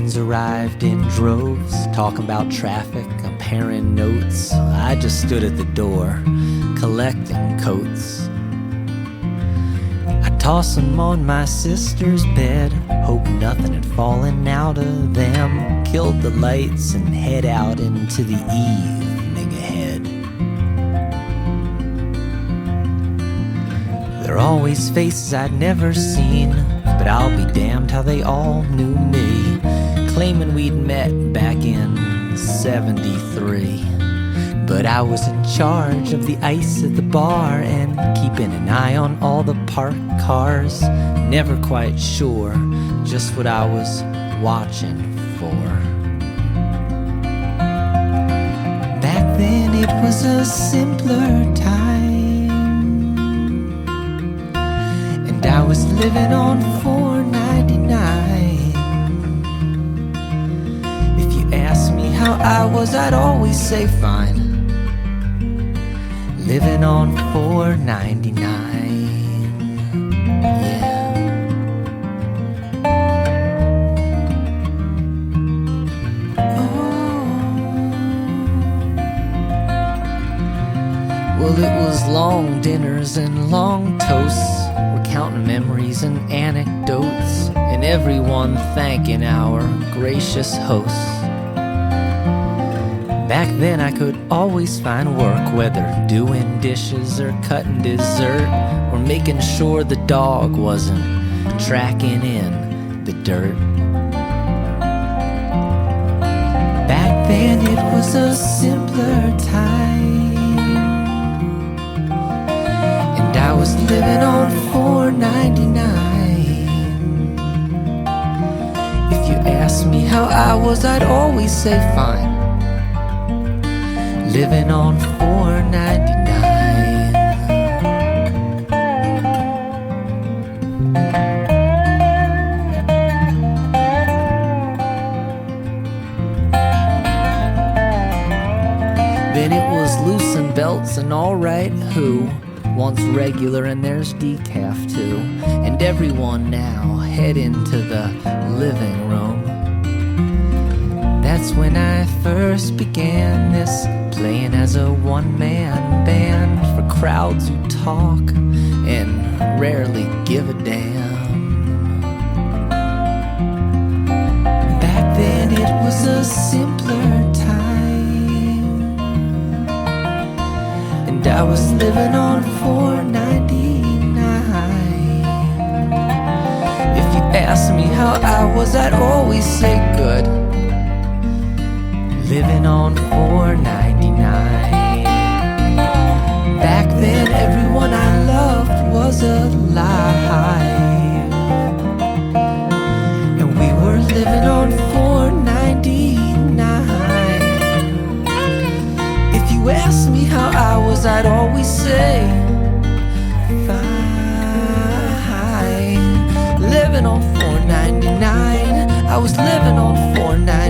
friends arrived in droves, talking about traffic, comparing notes. I just stood at the door, collecting coats. I toss them on my sister's bed, hope nothing had fallen out of them. Killed the lights and head out into the evening ahead. There are always faces I'd never seen, but I'll be damned how they all knew me, claiming we'd met back in '73. But I was in charge of the ice at the bar and keeping an eye on all the parked cars. Never quite sure just what I was watching for. Back then it was a simpler time, and I was living on $4.99. If you asked me how I was, I'd always say fine. Living on $4.99. Yeah. Oh. Well, it was long dinners and long toasts, recounting memories and anecdotes, and everyone thanking our gracious hosts. Back then I could always find work, whether doing dishes or cutting dessert, or making sure the dog wasn't tracking in the dirt. Back then it was a simpler time, and I was living on $4.99. If you asked me how I was, I'd always say fine. Living on $4.99. Then it was loosen belts and alright who wants regular and there's decaf too. And everyone now head into the living room. That's when I first began this, playing as a one-man band for crowds who talk and rarely give a damn. Back then it was a simpler time, and I was living on $4.99. If you asked me how I was, I'd always say good. Living on $4.99. Back then everyone I loved was alive, and we were living on $4.99. If you asked me how I was, I'd always say fine. Living on $4.99. I was living on $4.99.